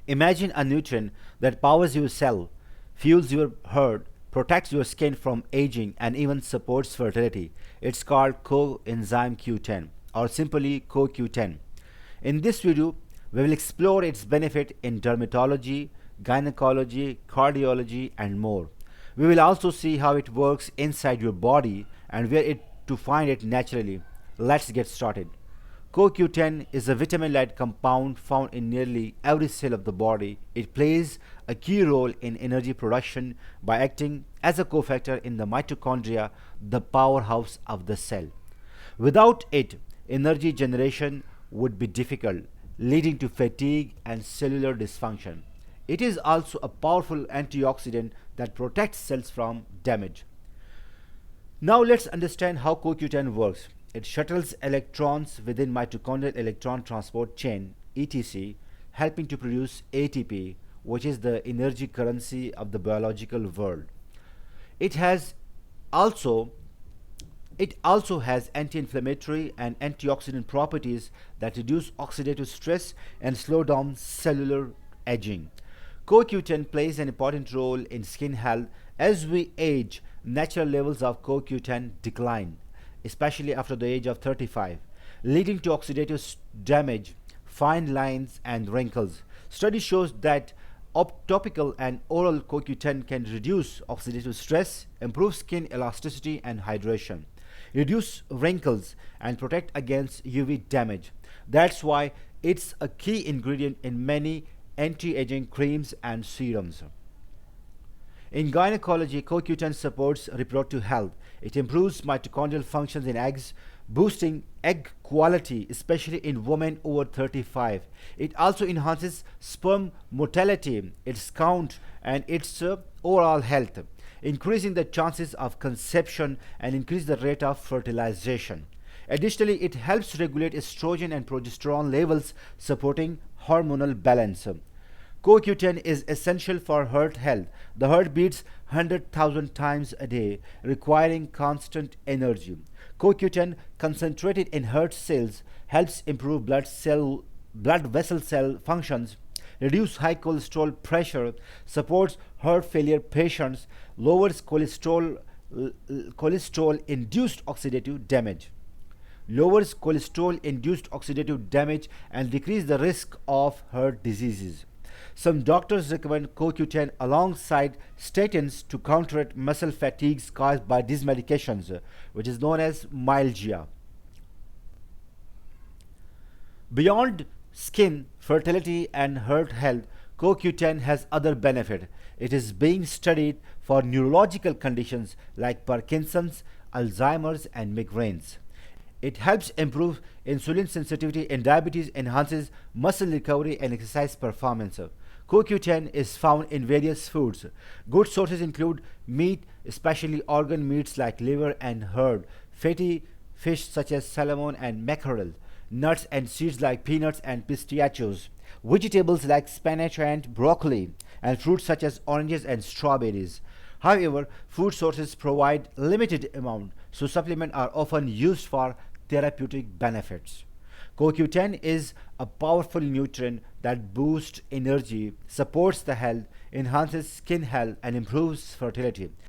Imagine a nutrient that powers your cell, fuels your heart, protects your skin from aging, and even supports fertility. It's called coenzyme Q10 or simply CoQ10. In this video, we will explore its benefit in dermatology, gynecology, cardiology, and more. We will also see how it works inside your body and where it to find it naturally. Let's get started. CoQ10 is a vitamin-like compound found in nearly every cell of the body. It plays a key role in energy production by acting as a cofactor in the mitochondria, the powerhouse of the cell. Without it, energy generation would be difficult, leading to fatigue and cellular dysfunction. It is also a powerful antioxidant that protects cells from damage. Now let's understand how CoQ10 works. It shuttles electrons within mitochondrial electron transport chain (ETC), helping to produce ATP, which is the energy currency of the biological world. It has also it also has anti-inflammatory and antioxidant properties that reduce oxidative stress and slow down cellular aging. CoQ10 plays an important role in skin health. As we age, natural levels of CoQ10 decline, especially after the age of 35, leading to oxidative damage, fine lines, and wrinkles. Study shows that topical and oral CoQ10 can reduce oxidative stress, improve skin elasticity and hydration, reduce wrinkles, and protect against UV damage. That's why it's a key ingredient in many anti-aging creams and serums. In gynecology, CoQ10 supports reproductive health. It improves mitochondrial functions in eggs, boosting egg quality, especially in women over 35. It also enhances sperm motility, its count, and its overall health, increasing the chances of conception and increase the rate of fertilization. Additionally, it helps regulate estrogen and progesterone levels, supporting hormonal balance. CoQ10 is essential for heart health. The heart beats 100,000 times a day, requiring constant energy. CoQ10 concentrated in heart cells helps improve blood vessel cell functions, reduce high cholesterol pressure, supports heart failure patients, lowers cholesterol induced oxidative damage, and decrease the risk of heart diseases. Some doctors recommend CoQ10 alongside statins to counteract muscle fatigues caused by these medications, which is known as myalgia. Beyond skin, fertility, and heart health, CoQ10 has other benefits. It is being studied for neurological conditions like Parkinson's, Alzheimer's, and migraines. It helps improve insulin sensitivity in diabetes, enhances muscle recovery, and exercise performance. CoQ10 is found in various foods. Good sources include meat, especially organ meats like liver and herd, fatty fish such as salmon and mackerel, nuts and seeds like peanuts and pistachios, vegetables like spinach and broccoli, and fruits such as oranges and strawberries. However, food sources provide limited amount, so supplements are often used for therapeutic benefits. CoQ10 is a powerful nutrient that boosts energy, supports the health, enhances skin health, and improves fertility.